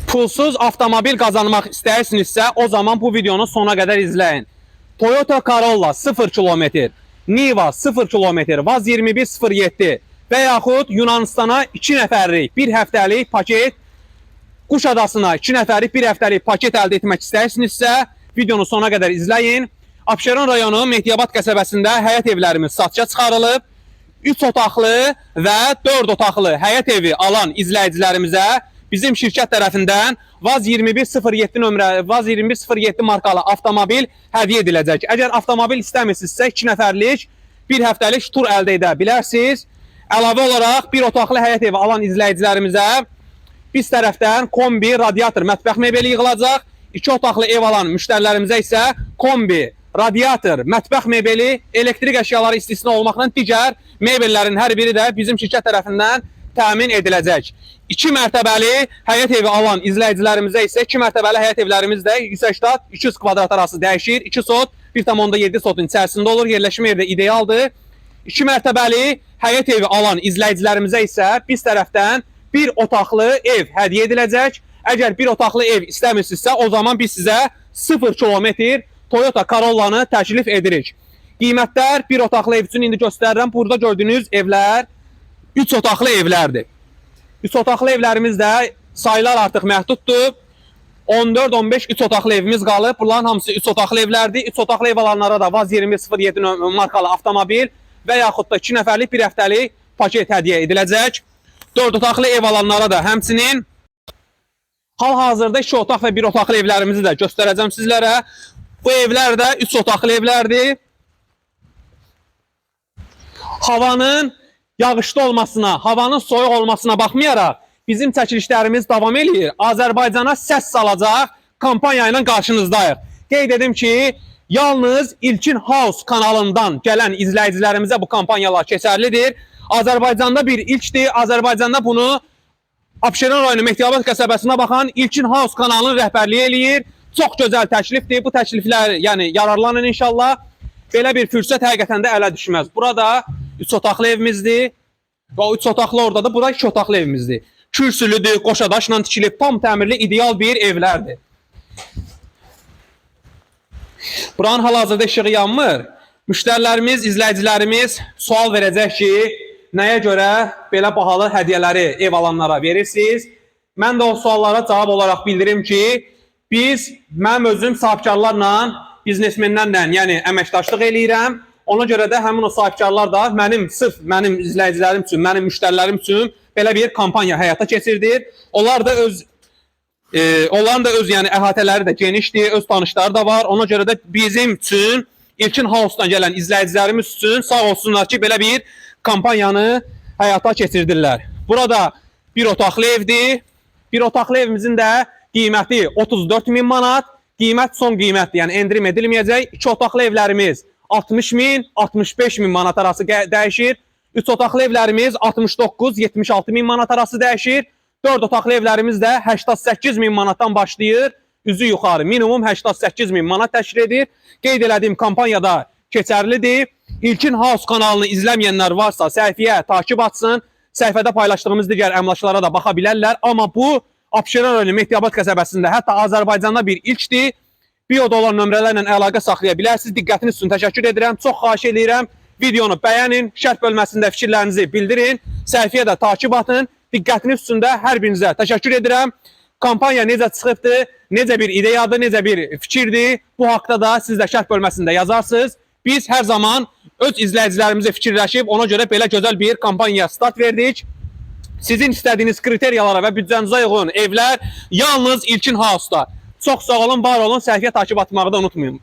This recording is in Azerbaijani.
Pulsuz avtomobil qazanmaq istəyirsinizsə, o zaman bu videonu sona qədər izləyin. Toyota Corolla 0 km, Niva 0 km, Vaz 2107 və yaxud Yunanistana 2 nəfərlik, 1 həftəlik paket, Quşadasına 2 nəfərlik, 1 həftəlik paket əldə etmək istəyirsinizsə, videonu sona qədər izləyin. Abşeron rayonu Mehdiyabad qəsəbəsində həyət evlərimiz satışa çıxarılıb. 3 otaqlı və 4 otaqlı həyət evi alan izləyicilərimizə bizim şirkət tərəfindən Vaz 2107 nömrəli, Vaz 2107 markalı avtomobil hədiyyə ediləcək. Əgər avtomobil istəmirsinizsə 2 nəfərlik, 1 həftəlik tur əldə edə bilərsiniz. Əlavə olaraq 1 otaqlı həyət evi alan izləyicilərimizə biz tərəfdən kombi, radiator, mətbəx mebeli yığılacaq. 2 otaqlı ev alan müştərilərimizə isə kombi, radiator, mətbəx mebeli, elektrik əşyaları istisna olmaqla digər mebellərin hər biri də bizim şirkət tərəfindən təmin ediləcək. 2 mərtəbəli həyət evi alan izləyicilərimizə isə 2 mərtəbəli həyət evlərimiz də 180 200 kvadrat arası dəyişir. 2 sot 1,7 sotun içərisində olur. Yerləşmə yeri də idealdır. 2 mərtəbəli həyət evi alan izləyicilərimizə isə biz tərəfdən 1 otaqlı ev hədiyyə ediləcək. Əgər 1 otaqlı ev istəmirsinizsə, o zaman biz sizə 0 km Toyota Corolla'nı təklif edirik. Qiymətlər 1 otaqlı ev üçün indi göstərirəm. Burada gördüyünüz evlər 3 otaqlı evlərdir. 3 otaqlı evlərimiz də sayılar artıq məhduddur. 14-15 3 otaqlı evimiz qalıb. Bunların hamısı 3 otaqlı evlərdir. 3 otaqlı ev alanlara da Vaz 2007 markalı avtomobil və yaxud da 2 nəfərlik 1 həftəlik paket hədiyyə ediləcək. 4 otaqlı ev alanlara da həmçinin hal-hazırda 2 otaq və 1 otaqlı evlərimizi də göstərəcəm sizlərə. Bu evlər də 3 otaqlı evlərdir. Havanın yağışlı olmasına, havanın soyuq olmasına baxmayaraq bizim çəkilişlərimiz davam edir. Azərbaycana səs salacaq kampanya ilə qarşınızdayıq. Qeyd edim ki, yalnız İlkin House kanalından gələn izləyicilərimizə bu kampanyalar keçərlidir. Azərbaycanda bir ilkdir. Azərbaycanda bunu Abşeron rayonu Mehdiyabad qəsəbəsinə baxan İlkin House kanalının rəhbərliyi eləyir. Çox gözəl təklifdir. Bu təkliflər, yəni yararlanın inşallah. Belə bir fürsət həqiqətən də ələ düşməz. Burada 3 otaqlı evimizdir. Və o 3 otaqlı oradadır. Burada 2 otaqlı evimizdir. Kürsülüdür, qoşadaşla tikilib, tam təmirli, ideal bir evlərdir. Buranın hal-hazırda işığı yanmır. Müştərilərimiz, izləyicilərimiz sual verəcək ki, nəyə görə belə bahalı hədiyyələri ev alanlara verirsiniz? Mən də o suallara cavab olaraq bildirim ki, mənim özüm sahibkarlarla, biznesmenlərlə, yəni əməkdaşlıq eləyirəm. Ona görə də həmin o sahibkarlar da sırf mənim izləyicilərim üçün, mənim müştərilərim üçün belə bir kampanya həyata keçirdir. Onların da öz yəni əhatələri də genişdir, öz tanışları da var. Ona görə də bizim üçün, İlkin House-dan gələn izləyicilərimiz üçün sağ olsunlar ki, belə bir kampanyanı həyata keçirdirlər. Burada 1 otaqlı evdir. 1 otaqlı evimizin də qiyməti 34.000 manat. Qiymət son qiymətdir, yəni endirim edilməyəcək. 2 otaqlı evlərimiz 60.000, 65.000 manat arası dəyişir. 3 otaqlı evlərimiz 69-76.000 manat arası dəyişir. 4 otaqlı evlərimiz də 88.000 manatdan başlayır. Üzü yuxarı minimum 88.000 manat təşkil edir. Qeyd elədiyim kampaniyada keçərlidir. İlkin House kanalını izləməyənlər varsa səhifəyə takib atsın. Səhifədə paylaşdığımız digər əmlaklara da baxa bilərlər. Amma bu Abşeron rayonu Mehdiyabad qəsəbəsində hətta Azərbaycanda bir ilkdir. Biodolar nömrələrlə əlaqə saxlaya bilərsiniz. Diqqətiniz üçün təşəkkür edirəm. Çox xahiş edirəm. Videonu bəyənin, şərh bölməsində fikirlərinizi bildirin. Səhifəyə də takib atın. Diqqətiniz üçün də hər birinizə təşəkkür edirəm. Kampanya necə çıxıbdır, necə bir ideyadır, necə bir fikirdir. Bu haqda da siz də şərh bölməsində yazarsınız. Biz hər zaman öz izləyicilərimizə fikirləşib, ona görə belə gözəl bir kampanya start verdik. Sizin istədiyiniz kriteriyalara və büdcənizə uyğun evlər yalnız İlkin House-da. Çox sağ olun, var olun, səhifəyə takib atmağı da unutmayın.